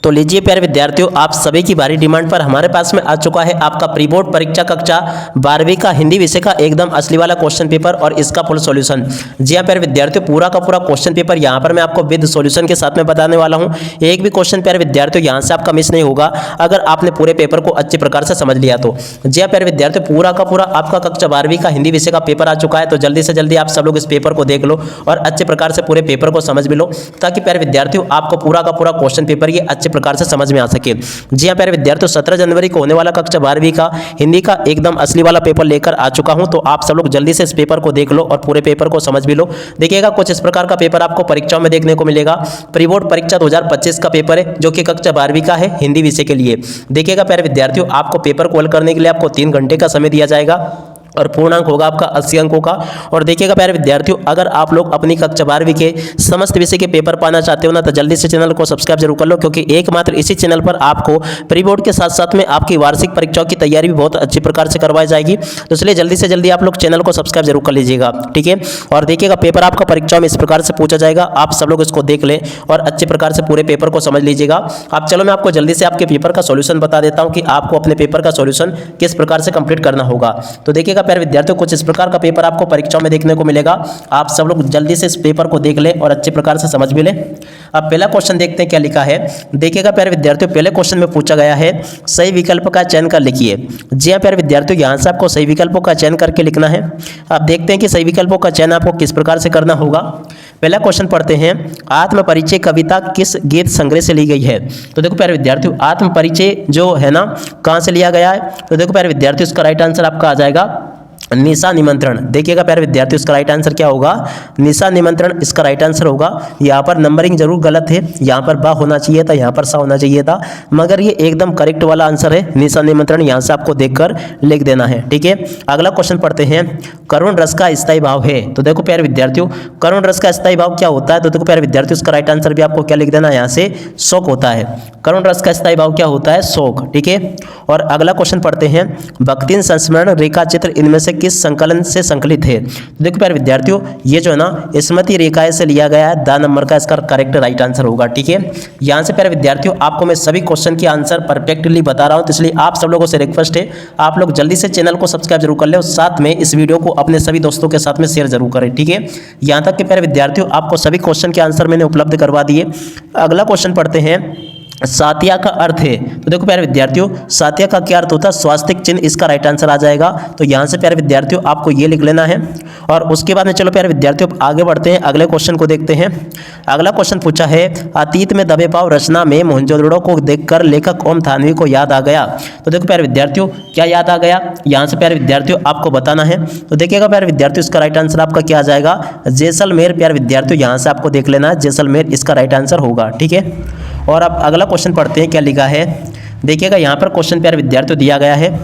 तो लीजिए प्यारे विद्यार्थियों, आप सभी की भारी डिमांड पर हमारे पास में आ चुका है आपका प्री बोर्ड परीक्षा कक्षा 12वीं का हिंदी विषय का एकदम असली वाला क्वेश्चन पेपर और इसका फुल सॉल्यूशन। जी हाँ प्यारे विद्यार्थियों, पूरा का पूरा क्वेश्चन पेपर यहाँ पर मैं आपको विद सॉल्यूशन के साथ में बताने वाला हूँ। एक भी क्वेश्चन प्यारे विद्यार्थियों यहाँ से आपका मिस नहीं होगा अगर आपने पूरे पेपर को अच्छे प्रकार से समझ लिया तो। जी हाँ प्यारे विद्यार्थियों, पूरा का पूरा आपका कक्षा 12वीं का हिंदी विषय का पेपर आ चुका है, तो जल्दी से जल्दी आप सब लोग इस पेपर को देख लो और अच्छे प्रकार से पूरे पेपर को समझ भी लो, ताकि प्यारे विद्यार्थियों आपको पूरा का पूरा क्वेश्चन पेपर ये अच्छे प्रकार से समझ में आ सके। जी हाँ प्यारे विद्यार्थियों, 17 जनवरी को होने वाला कक्षा 12वीं का हिंदी का एकदम असली वाला पेपर लेकर आ चुका हूं, तो आप सब लोग जल्दी से इस पेपर को देख लो और पूरे पेपर को समझ भी लो। देखिएगा कुछ इस प्रकार का पेपर आपको परीक्षाओं में देखने को मिलेगा। प्री बोर्ड परीक्षा 2025 का पेपर है जो कि कक्षा 12वीं का है हिंदी विषय के लिए। देखिएगा प्यारे विद्यार्थियों, आपको पेपर को हल करने के लिए आपको 3 घंटे का समय दिया जाएगा और पूर्णांक होगा आपका 80 अंकों का। और देखिएगा प्यारे विद्यार्थियों, अगर आप लोग अपनी कक्षा 12वीं के समस्त विषय के पेपर पाना चाहते हो ना, तो जल्दी से चैनल को सब्सक्राइब जरूर कर लो, क्योंकि एकमात्र इसी चैनल पर आपको प्री बोर्ड के साथ साथ में आपकी वार्षिक परीक्षाओं की तैयारी भी बहुत अच्छी प्रकार से करवाई जाएगी। तो इसलिए जल्दी से जल्दी आप लोग चैनल को सब्सक्राइब जरूर कर लीजिएगा, ठीक है। और देखिएगा पेपर आपका परीक्षाओं में इस प्रकार से पूछा जाएगा, आप सब लोग इसको देख लें और अच्छे प्रकार से पूरे पेपर को समझ लीजिएगा। अब चलो मैं आपको जल्दी से आपके पेपर का सॉल्यूशन बता देता हूं कि आपको अपने पेपर का सॉल्यूशन किस प्रकार से कंप्लीट करना होगा। तो देखिएगा प्यारे विद्यार्थियों, कुछ इस प्रकार का पेपर आपको परीक्षाओं में देखने को मिलेगा। आप सब लोग जल्दी से इस पेपर को देख लें और अच्छे प्रकार से समझ भी लें। अब पहला क्वेश्चन देखते हैं क्या लिखा है। देखिएगा प्यारे विद्यार्थियों, पहले क्वेश्चन में पूछा गया है सही विकल्प का चयन कर लिखिए। जी हाँ प्यारे विद्यार्थियों, यहाँ से आपको सही विकल्पों का चयन करके लिखना है। आप देखते हैं कि सही विकल्पों का चयन आपको किस प्रकार से करना होगा। पहला क्वेश्चन पढ़ते हैं, आत्म परिचय कविता किस गीत संग्रह से ली गई है। तो देखो प्यारे विद्यार्थियों, आत्म परिचय जो है ना, कहाँ से लिया गया है। तो देखो प्यारे विद्यार्थियों, इसका राइट आंसर आपका आ जाएगा निशा निमंत्रण। देखिएगा प्यारे विद्यार्थियों, इसका राइट आंसर क्या होगा, निशा निमंत्रण इसका राइट आंसर होगा। यहाँ पर नंबरिंग जरूर गलत है, यहाँ पर बा होना चाहिए था, यहाँ पर सा होना चाहिए था, मगर ये एकदम करेक्ट वाला आंसर है निशा निमंत्रण। यहाँ से आपको देखकर लिख देना है, ठीक है। अगला क्वेश्चन पढ़ते हैं, करुण रस का स्थायी भाव है। तो देखो प्यारे विद्यार्थियों, करुण रस का स्थायी भाव क्या होता है। तो देखो प्यारे विद्यार्थियों, इसका राइट आंसर भी आपको क्या लिख देना है, यहाँ से शोक होता है। करुण रस का स्थायी भाव क्या होता है, शोक, ठीक है। और अगला क्वेश्चन पढ़ते हैं, भक्ति संस्मरण रेखा चित्र इनमें से किस संकलन से संकलित है। तो देखो प्यारे विद्यार्थियों, ये जो है ना स्मृति रेखाएं से लिया गया है, द नंबर का इसका करेक्ट राइट आंसर होगा, ठीक है। यहाँ से प्यारे विद्यार्थियों, आपको मैं सभी क्वेश्चन के आंसर परफेक्टली बता रहा हूँ, तो इसलिए आप सब लोगों से रिक्वेस्ट है, आप लोग जल्दी से चैनल को सब्सक्राइब जरूर कर ले और साथ में इस वीडियो को अपने सभी दोस्तों के साथ में शेयर जरूर करें, ठीक है। यहाँ तक कि प्यारे विद्यार्थियों, आपको सभी क्वेश्चन के आंसर मैंने उपलब्ध करवा दिए। अगला क्वेश्चन पढ़ते हैं, सातिया का अर्थ है। तो देखो प्यारे विद्यार्थियों, सातिया का क्या अर्थ होता है, स्वास्तिक चिन्ह इसका राइट आंसर आ जाएगा। तो यहाँ से प्यारे विद्यार्थियों आपको ये लिख लेना है। और उसके बाद में चलो प्यारे विद्यार्थियों आगे बढ़ते हैं, अगले क्वेश्चन को देखते हैं। अगला क्वेश्चन पूछा है, अतीत में दबे पांव रचना में मोहनजोदड़ो को देखकर लेखक ओम थानवी को याद आ गया। तो देखो प्यारे विद्यार्थियों, क्या याद आ गया, यहाँ से प्यारे विद्यार्थियों आपको बताना है। तो देखिएगा प्यारे विद्यार्थियों, इसका राइट आंसर आपका क्या आ जाएगा, जैसलमेर। प्यारे विद्यार्थियों, यहाँ से आपको देख लेना है, जैसलमेर इसका राइट आंसर होगा, ठीक है। और अब अगला क्वेश्चन पढ़ते हैं क्या लिखा है। देखिएगा यहाँ पर क्वेश्चन प्यारे विद्यार्थियों दिया गया है,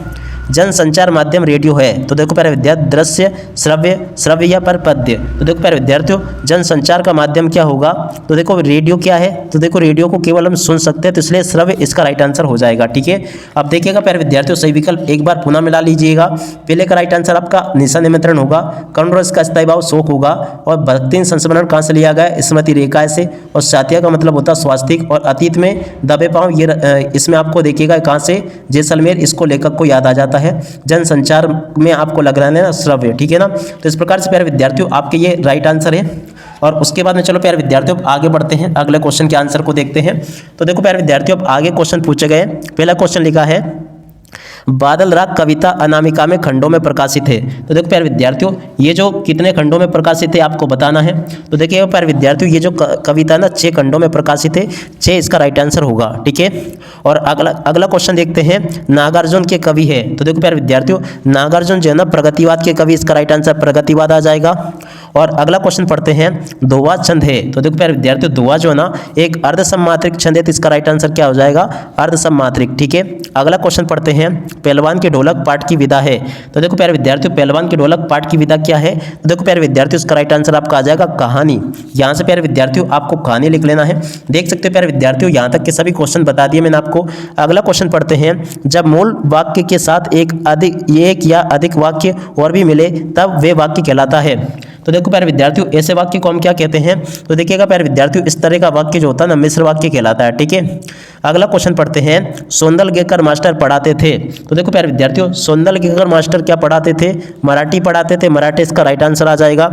जन संचार माध्यम रेडियो है। तो देखो प्यारे विद्यार्थी, दृश्य, श्रव्य, श्रव्य या पर पद्य। तो देखो प्यारे विद्यार्थियों, जन संचार का माध्यम क्या होगा। तो देखो रेडियो क्या है, तो देखो रेडियो को केवल हम सुन सकते हैं, तो इसलिए श्रव्य इसका राइट आंसर हो जाएगा, ठीक है। अब देखिएगा प्यारे विद्यार्थियों, सही विकल्प एक बार पुनः मिला लीजिएगा। पहले का राइट आंसर आपका निशा निमंत्रण होगा, करुण रस का स्थायी भाव शोक होगा, और भक्ति संस्मरण कहाँ से लिया गया, स्मृति रेखाएं से, और सातिया का मतलब होता है स्वास्तिक, और अतीत में दबे पांव ये इसमें आपको देखिएगा कहाँ से, जैसलमेर, इसको लेखक को याद आ जाता है। जनसंचार में आपको लग रहा है ना श्रव्य, ठीक है ना। तो इस प्रकार से प्यारे विद्यार्थियों आपके ये राइट आंसर है। और उसके बाद में चलो प्यारे विद्यार्थियों आगे बढ़ते हैं, अगले क्वेश्चन के आंसर को देखते हैं। तो देखो प्यारे विद्यार्थियों, अब आगे क्वेश्चन पूछे गए। पहला क्वेश्चन लिखा है, बादल राग कविता अनामिका में खंडों में प्रकाशित है। तो देखो प्यारे विद्यार्थियों, ये जो कितने खंडों में प्रकाशित है आपको बताना है। तो देखिए प्यारे विद्यार्थियों, ये जो कविता ना 6 खंडों में प्रकाशित है, 6 इसका राइट आंसर होगा, ठीक है। और अगला क्वेश्चन देखते हैं, नागार्जुन के कवि है। तो देखो प्यारे विद्यार्थियों, नागार्जुन जो है ना प्रगतिवाद के कवि, इसका राइट आंसर प्रगतिवाद आ जाएगा। और अगला क्वेश्चन पढ़ते हैं, दोहा छंद है। तो देखो प्यारे विद्यार्थियों, दोहा जो है ना एक अर्धसम्मात्रिक छंद है, तो इसका राइट आंसर क्या हो जाएगा, अर्धसम्मात्रिक, ठीक है। अगला क्वेश्चन पढ़ते हैं, पहलवान के ढोलक पाठ की विधा है। तो देखो प्यारे विद्यार्थियों, पहलवान के ढोलक पाठ की विधा क्या है। तो देखो प्यारे विद्यार्थियों, इसका राइट आंसर आपका आ जाएगा कहानी। यहाँ से प्यारे विद्यार्थियों आपको कहानी लिख लेना है। देख सकते हो प्यारे विद्यार्थियों, यहाँ तक के सभी क्वेश्चन बता दिए मैंने आपको। अगला क्वेश्चन पढ़ते हैं, जब मूल वाक्य के साथ एक या अधिक वाक्य और भी मिले तब वे वाक्य कहलाता है। तो देखो प्यारे विद्यार्थियों ऐसे वाक्य को हम क्या कहते हैं, तो देखिएगा प्यारे विद्यार्थियों इस तरह का वाक्य जो होता है ना मिश्र वाक्य कहलाता है। ठीक है, अगला क्वेश्चन पढ़ते हैं। सोंदलगेकर मास्टर पढ़ाते थे, तो देखो प्यारे विद्यार्थियों सोंदलगेकर मास्टर क्या पढ़ाते थे, मराठी पढ़ाते थे, मराठी इसका राइट आंसर आ जाएगा।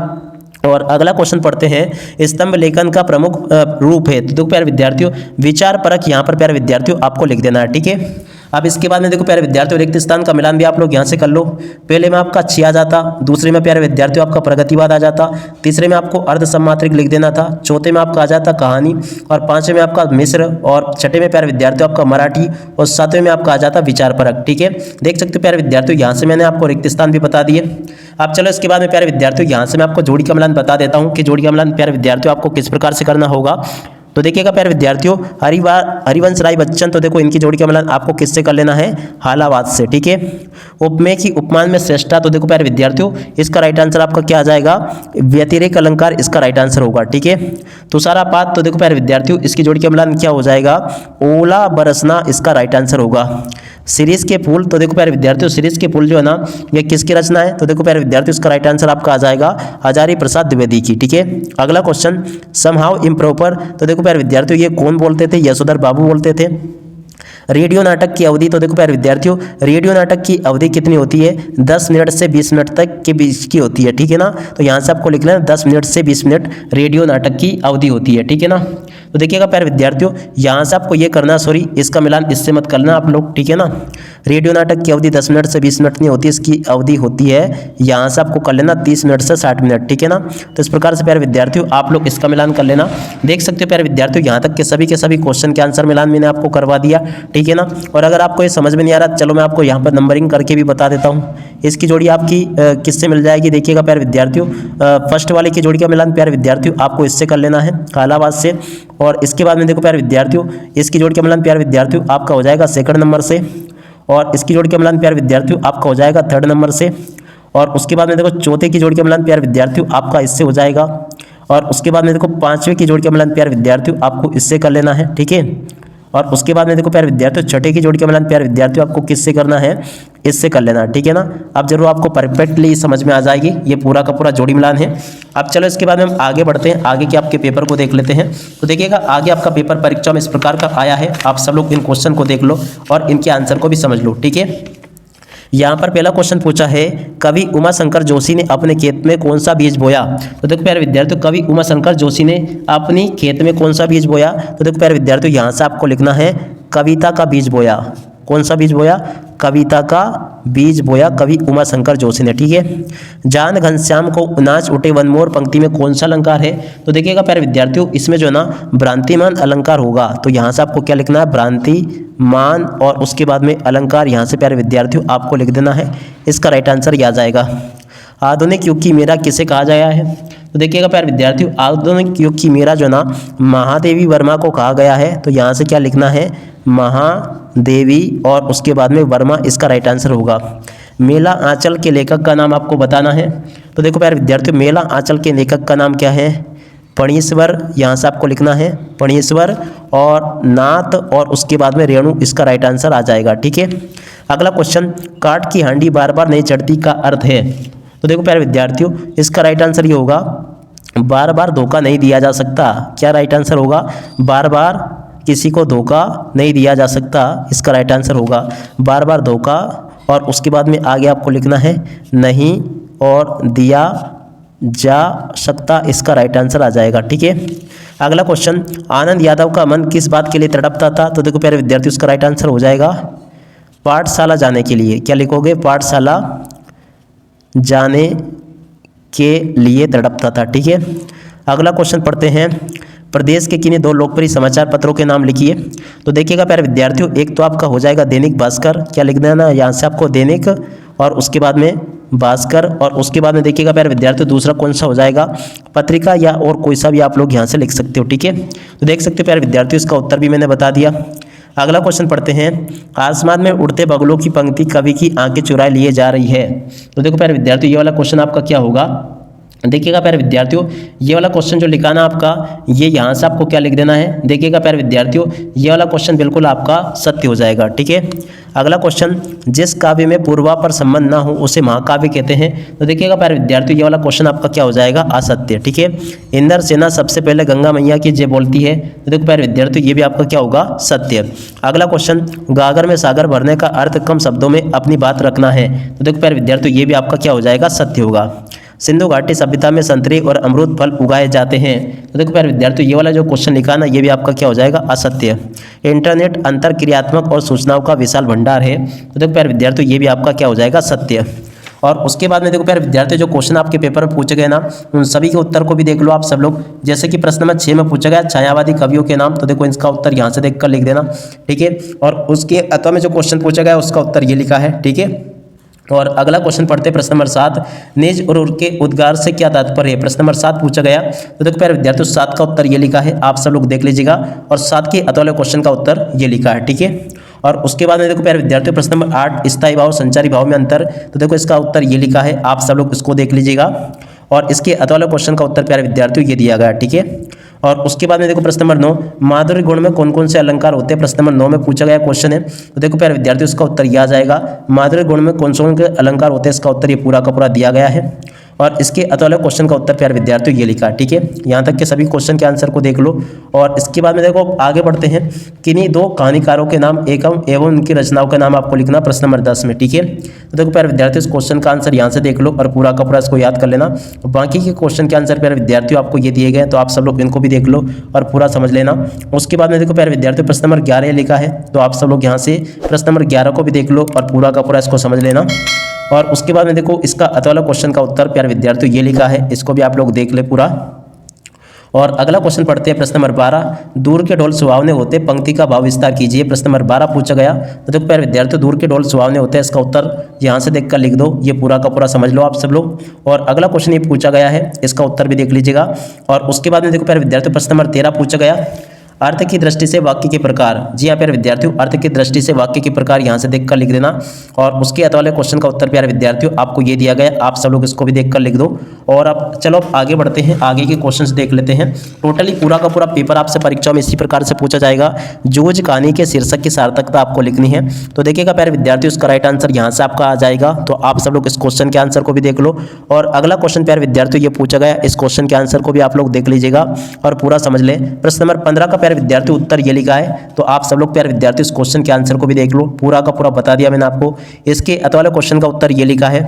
और अगला क्वेश्चन पढ़ते हैं। स्तंभ लेखन का प्रमुख रूप है, तो देखो प्यारे विद्यार्थियों विचार परक यहाँ पर प्यारे विद्यार्थियों आपको लिख देना है। ठीक है, अब इसके बाद में देखो प्यारे विद्यार्थियों रिक्त स्थान का मिलान भी आप लोग यहाँ से कर लो। पहले में आपका छी आ जाता, दूसरे में प्यारे विद्यार्थियों आपका प्रगतिवाद आ जाता, तीसरे में आपको अर्ध सम्मात्रिक लिख देना था, चौथे में आपका आ जाता कहानी, और पांचवें में आपका मिश्र, और छठे में प्यारे विद्यार्थियों आपका मराठी, और सातवें में आपका आ जाता विचार परक। ठीक है, देख सकते हो प्यारे विद्यार्थियों यहाँ से मैंने आपको रिक्त स्थान भी बता दिए। अब चलो इसके बाद में प्यारे विद्यार्थियों यहाँ से मैं आपको जोड़ी का मिलान बता देता हूँ कि जोड़ी का मिलान प्यारे विद्यार्थियों आपको किस प्रकार से करना होगा। तो देखिएगा प्यारे विद्यार्थियों हरिवंश राय बच्चन, तो देखो इनकी जोड़ी का मिलान आपको किससे कर लेना है, हालावाद से। ठीक है, उपमेय की उपमान में श्रेष्ठता, तो देखो प्यारे विद्यार्थियों इसका राइट आंसर आपका क्या आ जाएगा, व्यतिरेक अलंकार इसका राइट आंसर होगा। ठीक है, तुषारापात, तो देखो प्यारे विद्यार्थियों इसकी जोड़ी का मिलान क्या हो जाएगा, ओला बरसना इसका राइट आंसर होगा। शिरीष के फूल, तो देखो प्यारे विद्यार्थियों शिरीष के फूल जो है ना ये किसकी रचना है, तो देखो प्यारे विद्यार्थियों इसका राइट आंसर आपका आ जाएगा हजारी प्रसाद द्विवेदी की। ठीक है, अगला क्वेश्चन समहाउ इम्प्रॉपर, तो देखो प्यारे विद्यार्थियों ये कौन बोलते थे, यशोधर बाबू बोलते थे। रेडियो नाटक की अवधि, तो देखो प्यारे विद्यार्थियों रेडियो नाटक की अवधि कितनी होती है, 10 मिनट से 20 मिनट तक के बीच की होती है। ठीक है ना, तो यहाँ से आपको लिख लेना 10 मिनट से 20 मिनट रेडियो नाटक की अवधि होती है। ठीक है ना, तो देखिएगा प्यारे विद्यार्थियों यहाँ से आपको ये करना, सॉरी इसका मिलान इससे मत करना आप लोग। ठीक है ना, रेडियो नाटक की अवधि 10 मिनट से 20 मिनट नहीं होती, इसकी अवधि होती है यहाँ से आपको कर लेना 30 मिनट से 60 मिनट। ठीक है ना, तो इस प्रकार से प्यारे विद्यार्थियों आप लोग इसका मिलान कर लेना। देख सकते हो प्यारे विद्यार्थियों यहाँ तक के सभी क्वेश्चन के आंसर मिलान मैंने आपको करवा दिया। ठीक है ना, और अगर आपको ये समझ में नहीं आ रहा चलो मैं आपको यहाँ पर नंबरिंग करके भी बता देता हूँ। इसकी जोड़ी आपकी किससे मिल जाएगी, देखिएगा प्यारे विद्यार्थियों फर्स्ट वाले की जोड़ी का मिलान प्यारे विद्यार्थियों आपको इससे कर लेना है, कालाबाज से। और इसके बाद में देखो प्यारे विद्यार्थियों इसकी जोड़ी का मिलान प्यारे विद्यार्थियों आपका हो जाएगा सेकंड नंबर से, और इसकी जोड़ी का मिलान प्यारे विद्यार्थियों आपका हो जाएगा थर्ड नंबर से। और उसके बाद में देखो चौथे की जोड़ी का मिलान प्यारे विद्यार्थियों आपका इससे हो जाएगा। और उसके बाद में देखो पांचवें की जोड़ी का मिलान प्यारे विद्यार्थियों आपको इससे कर लेना है। ठीक है, और उसके बाद में देखो प्यारे विद्यार्थियों छठे की जोड़ी का मिलान प्यारे विद्यार्थियों आपको किससे करना है, इससे कर लेना। ठीक है ना, अब जरूर आपको परफेक्टली समझ में आ जाएगी, ये पूरा का पूरा जोड़ी मिलान है। अब चलो इसके बाद में हम आगे बढ़ते हैं, आगे के आपके पेपर को देख लेते हैं। तो देखिएगा आगे आपका पेपर परीक्षा में इस प्रकार का आया है, आप सब लोग इन क्वेश्चन को देख लो और इनके आंसर को भी समझ लो। ठीक है, यहाँ पर पहला क्वेश्चन पूछा है कवि उमाशंकर जोशी ने अपने खेत में कौन सा बीज बोया। तो देखो प्यारे विद्यार्थियों कवि उमाशंकर जोशी ने अपनी खेत में कौन सा बीज बोया, तो देखो प्यारे विद्यार्थियों यहाँ से आपको लिखना है कविता का बीज बोया। कौन सा बीज बोया, कविता का बीज बोया कवि उमाशंकर जोशी ने। ठीक है, जान घनश्याम को नाच उठे वन मोर पंक्ति में कौन सा अलंकार है, तो देखिएगा प्यारे विद्यार्थियों इसमें जो है ना भ्रांतिमान अलंकार होगा, तो यहाँ से आपको क्या लिखना है भ्रांतिमान, और उसके बाद में अलंकार यहाँ से प्यारे विद्यार्थियों आपको लिख देना है, इसका राइट आंसर ये आ जाएगा। आधुनिक युग की मेरा किसे कहा गया है, तो देखिएगा प्यारे विद्यार्थियों आधुनिक युग की मेरा जो ना महादेवी वर्मा को कहा गया है, तो यहाँ से क्या लिखना है महादेवी, और उसके बाद में वर्मा इसका राइट आंसर होगा। मेला आंचल के लेखक का नाम आपको बताना है, तो देखो प्यारे विद्यार्थियों मेला आंचल के लेखक का नाम क्या है, फणीश्वर, यहाँ से आपको लिखना है फणीश्वर और नाथ, और उसके बाद में रेणु इसका राइट आंसर आ जाएगा। ठीक है, अगला क्वेश्चन काठ की हांडी बार बार नहीं चढ़ती का अर्थ है, तो देखो प्यारे विद्यार्थियों इसका राइट आंसर ये होगा बार बार धोखा नहीं दिया जा सकता। क्या राइट आंसर होगा, बार बार किसी को धोखा नहीं दिया जा सकता, इसका राइट आंसर होगा बार बार धोखा, और उसके बाद में आगे आपको लिखना है नहीं और दिया जा सकता, इसका राइट आंसर आ जाएगा। ठीक है, अगला क्वेश्चन आनंद यादव का मन किस बात के लिए तड़पता था, तो देखो प्यारे विद्यार्थी उसका राइट आंसर हो जाएगा पाठशाला जाने के लिए। क्या लिखोगे, पाठशाला जाने के लिए तड़पता था। ठीक है, अगला क्वेश्चन पढ़ते हैं प्रदेश के किन्हीं दो लोकप्रिय समाचार पत्रों के नाम लिखिए, तो देखिएगा प्यारे विद्यार्थियों एक तो आपका हो जाएगा दैनिक भास्कर, क्या लिख देना यहाँ से आपको दैनिक, और उसके बाद में भास्कर, और उसके बाद में देखिएगा प्यारे विद्यार्थियों दूसरा कौन सा हो जाएगा पत्रिका, या और कोई सा भी आप लोग यहाँ से लिख सकते हो। ठीक है, तो देख सकते हो प्यारे विद्यार्थियों इसका उत्तर भी मैंने बता दिया। अगला क्वेश्चन पढ़ते हैं आसमान में उड़ते बगुलों की पंक्ति कवि की आंखें चुराए लिए जा रही है, तो देखो प्यारे विद्यार्थियों ये वाला क्वेश्चन आपका क्या होगा, देखिएगा प्यारे विद्यार्थियों, ये वाला क्वेश्चन जो लिखा ना आपका, ये यहाँ से आपको क्या लिख देना है। देखिएगा प्यारे विद्यार्थियों, ये वाला क्वेश्चन बिल्कुल आपका सत्य हो जाएगा। ठीक है, अगला क्वेश्चन, जिस काव्य में पूर्वापर संबंध ना हो उसे महाकाव्य कहते हैं। तो देखिएगा प्यारे विद्यार्थियों, ये वाला क्वेश्चन आपका क्या हो जाएगा, असत्य। ठीक है, इंद्र सेना सबसे पहले गंगा मैया की जय बोलती है। तो देखो प्यारे विद्यार्थियों, ये भी आपका क्या होगा, सत्य। अगला क्वेश्चन, गागर में सागर भरने का अर्थ कम शब्दों में अपनी बात रखना है। तो देखो प्यारे विद्यार्थियों, ये भी आपका क्या हो जाएगा, सत्य होगा। सिंधु घाटी सभ्यता में संतरे और अमरूद फल उगाए जाते हैं। तो देखो प्यारे विद्यार्थियों, ये वाला जो क्वेश्चन लिखा ना, ये भी आपका क्या हो जाएगा, असत्य। इंटरनेट अंतर क्रियात्मक और सूचनाओं का विशाल भंडार है। तो देखो प्यारे विद्यार्थियों, ये भी आपका क्या हो जाएगा, सत्य। और उसके बाद में देखो प्यारे विद्यार्थियों, जो क्वेश्चन आपके पेपर में पूछे गए ना, उन सभी के उत्तर को भी देख लो आप सब लोग। जैसे कि प्रश्न नंबर 6 में पूछा गया छायावादी कवियों के नाम, तो देखो इसका उत्तर यहाँ से देखकर लिख देना। ठीक है, और उसके अथवा में जो क्वेश्चन पूछा गया उसका उत्तर ये लिखा है। ठीक है, और अगला क्वेश्चन पढ़ते हैं, प्रश्न नंबर 7, निज और के उद्गार से क्या तात्पर्य है। प्रश्न नंबर 7 पूछा गया। तो देखो प्यारे विद्यार्थियों, 7 का उत्तर ये लिखा है, आप सब लोग देख लीजिएगा। और 7 के अतवाले क्वेश्चन का उत्तर ये लिखा है। ठीक है, और उसके बाद में देखो प्यारे विद्यार्थियों, प्रश्न नंबर 8, स्थायी भाव संचारी भाव में अंतर। तो देखो इसका उत्तर ये लिखा है, आप सब लोग इसको देख लीजिएगा। और इसके अतवाले क्वेश्चन का उत्तर प्यारे विद्यार्थियों ये दिया गया। ठीक है, और उसके बाद में देखो प्रश्न नंबर 9, माधुर्य गुण में कौन कौन से अलंकार होते हैं। प्रश्न नंबर 9 में पूछा गया क्वेश्चन है। तो देखो प्यारे विद्यार्थियों, इसका उत्तर यह आ जाएगा, माधुर्य गुण में कौन कौन से अलंकार होते हैं। इसका उत्तर ये पूरा का पूरा दिया गया है। और इसके अतवाले क्वेश्चन का उत्तर प्यारे विद्यार्थियों ये लिखा है। ठीक है, यहाँ तक के सभी क्वेश्चन के आंसर को देख लो। और इसके बाद में देखो आगे बढ़ते हैं, किन्हीं 2 कहानीकारों के नाम एवं उनकी रचनाओं के नाम आपको लिखना, प्रश्न नंबर 10 में। ठीक है, तो देखो प्यारे विद्यार्थियों, इस क्वेश्चन का आंसर यहाँ से देख लो और पूरा का पूरा इसको याद कर लेना। बाकी के क्वेश्चन के आंसर प्यारे विद्यार्थियों आपको ये दिए गए, तो आप सब लोग इनको भी देख लो और पूरा समझ लेना। उसके बाद में देखो प्यारे विद्यार्थियों, प्रश्न नंबर 11 लिखा है, तो आप सब लोग यहाँ से प्रश्न नंबर 11 को भी देख लो और पूरा का पूरा इसको समझ लेना। और उसके बाद में देखो इसका अतवाला क्वेश्चन का उत्तर प्यारे विद्यार्थियों ये लिखा है, इसको भी आप लोग देख ले पूरा। और अगला क्वेश्चन पढ़ते हैं, प्रश्न नंबर 12, दूर के ढोल सुहावने होते, पंक्ति का भाव विस्तार कीजिए। प्रश्न नंबर 12 पूछा गया। तो देखो प्यारे विद्यार्थियों, दूर के ढोल सुहावने होते हैं, इसका उत्तर यहाँ से देखकर लिख दो, ये पूरा का पूरा समझ लो आप सब लोग। और अगला क्वेश्चन ये पूछा गया है, इसका उत्तर भी देख लीजिएगा। और उसके बाद में देखो प्यारे विद्यार्थियों, प्रश्न नंबर 13 पूछा गया, अर्थ की दृष्टि से वाक्य के प्रकार। जी हाँ प्यारे विद्यार्थियों, अर्थ की दृष्टि से वाक्य के प्रकार यहाँ से देखकर लिख देना। और उसके अतवाले क्वेश्चन का उत्तर प्यारे विद्यार्थियों आपको ये दिया गया, आप सब लोग इसको भी देखकर लिख दो। और अब चलो आगे बढ़ते हैं, आगे के क्वेश्चंस देख लेते हैं। टोटली पूरा का पूरा पेपर आपसे परीक्षा में इसी प्रकार से पूछा जाएगा। जूझ कहानी के शीर्षक की सार्थकता आपको लिखनी है। तो देखिएगा प्यारे विद्यार्थियों, इसका राइट आंसर यहाँ से आपका आ जाएगा, तो आप सब लोग इस क्वेश्चन के आंसर को भी देख लो। और अगला क्वेश्चन प्यारे विद्यार्थियों ये पूछा गया, इस क्वेश्चन के आंसर को भी आप लोग देख लीजिएगा और पूरा समझ लें। प्रश्न नंबर 15 का प्यारे विद्यार्थियों उत्तर ये लिखा है, तो आप सब लोग प्यारे विद्यार्थियों इस क्वेश्चन के आंसर को भी देख लो, पूरा का पूरा बता दिया मैंने आपको। इसके अतवाले क्वेश्चन का उत्तर ये लिखा है।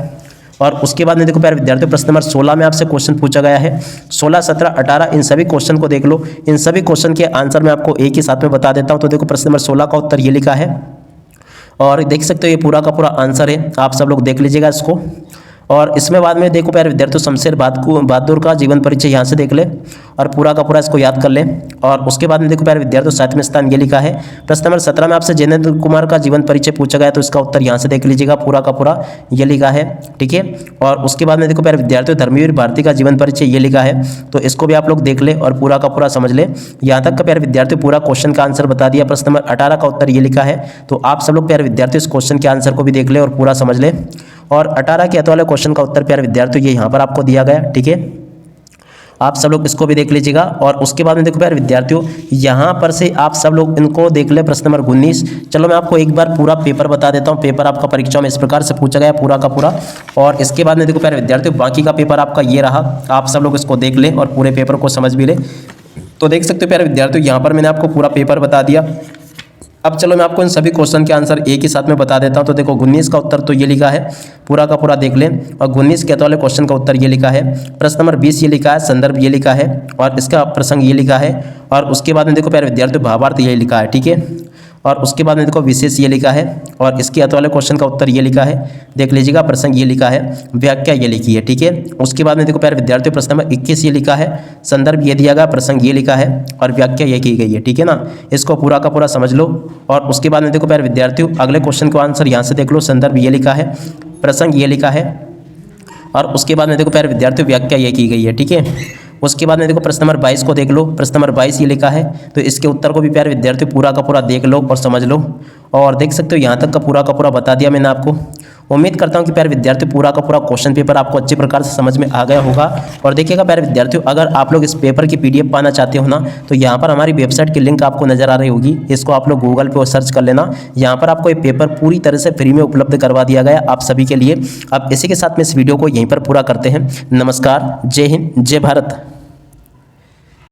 और उसके बाद में देखो प्यारे विद्यार्थियों, प्रश्न नंबर 16 में आपसे क्वेश्चन पूछा गया है, 16, 17, 18 इन सभी क्वेश्चन को देख लो। इन सभी क्वेश्चन के आंसर मैं आपको एक ही साथ में बता देता हूं। तो देखो प्रश्न नंबर 16 का उत्तर ये लिखा है और देख सकते हो ये पूरा का पूरा आंसर है, आप सब लोग देख लीजिएगा इसको। और इसमें बाद में देखो प्यारे विद्यार्थियों, शमशेर बहादुर का जीवन परिचय यहाँ से देख ले और पूरा का पूरा इसको याद कर ले। और उसके बाद में देखो प्यारे विद्यार्थियों, 7वें स्थान ये लिखा है। प्रश्न नंबर 17 में आपसे जैनेंद्र कुमार का जीवन परिचय पूछा गया, तो इसका उत्तर यहाँ से देख लीजिएगा, पूरा का पूरा ये लिखा है। ठीक है, और उसके बाद में देखो प्यारे विद्यार्थियों, धर्मवीर भारती का जीवन परिचय ये लिखा है, तो इसको भी आप लोग देख ले और पूरा का पूरा समझ ले। यहाँ तक का प्यारे विद्यार्थियों पूरा क्वेश्चन का आंसर बता दिया। प्रश्न नंबर 18 का उत्तर ये लिखा है, तो आप सब लोग प्यारे विद्यार्थियों इस क्वेश्चन के आंसर को भी देख ले और पूरा समझ ले। और 18 के अतवाले क्वेश्चन का उत्तर प्यारे विद्यार्थियों ये यहाँ पर आपको दिया गया। ठीक है, आप सब लोग इसको भी देख लीजिएगा। और उसके बाद में देखो प्यारे विद्यार्थियों, यहाँ पर से आप सब लोग इनको देख ले। प्रश्न नंबर 19, चलो मैं आपको एक बार पूरा पेपर बता देता हूँ। पेपर आपका परीक्षा में इस प्रकार से पूछा गया पूरा का पूरा। और इसके बाद में देखो प्यारे विद्यार्थियों, बाकी का पेपर आपका ये रहा, आप सब लोग इसको देख ले और पूरे पेपर को समझ भी ले। तो देख सकते हो प्यारे विद्यार्थियों, यहाँ पर मैंने आपको पूरा पेपर बता दिया। अब चलो मैं आपको इन सभी क्वेश्चन के आंसर एक ही साथ में बता देता हूं। तो देखो 19 का उत्तर तो ये लिखा है, पूरा का पूरा देख लें। और 19 के अतवाले क्वेश्चन का उत्तर ये लिखा है। प्रश्न नंबर 20 ये लिखा है, संदर्भ ये लिखा है और इसका प्रसंग ये लिखा है। और उसके बाद में देखो प्यारे विद्यार्थियों, भावार्थ ये लिखा है। ठीक है, और उसके बाद में देखो विशेष ये लिखा है और इसके अतवाले क्वेश्चन का उत्तर ये लिखा है, देख लीजिएगा। प्रसंग ये लिखा है, व्याख्या ये लिखी है। ठीक है, उसके बाद में देखो प्यारे विद्यार्थियों, प्रश्न नंबर 21 ये लिखा है, संदर्भ ये दिया गया, प्रसंग ये लिखा है और व्याख्या ये की गई है। ठीक है ना, इसको पूरा का पूरा समझ लो। और उसके बाद में देखो प्यारे विद्यार्थियों, अगले क्वेश्चन का आंसर यहाँ से देख लो, संदर्भ ये लिखा है, प्रसंग ये लिखा है और उसके बाद में देखो प्यारे विद्यार्थियों, व्याख्या ये की गई है। ठीक है, उसके बाद में देखो प्रश्न नंबर 22 को देख लो। प्रश्न नंबर 22 ये लिखा है, तो इसके उत्तर को भी प्यारे विद्यार्थियों पूरा का पूरा देख लो और समझ लो। और देख सकते हो यहाँ तक का पूरा बता दिया मैंने आपको। उम्मीद करता हूं कि प्यारे विद्यार्थियों पूरा का पूरा क्वेश्चन पेपर आपको अच्छे प्रकार से समझ में आ गया होगा। और देखिएगा प्यारे विद्यार्थियों, अगर आप लोग इस पेपर की PDF पाना चाहते हो ना, तो यहाँ पर हमारी वेबसाइट की लिंक आपको नजर आ रही होगी। इसको आप लोग गूगल पे सर्च कर लेना। यहाँ पर आपको ये पेपर पूरी तरह से फ्री में उपलब्ध करवा दिया गया आप सभी के लिए। अब इसी के साथ में इस वीडियो को यहीं पर पूरा करते हैं। नमस्कार, जय हिंद, जय भारत।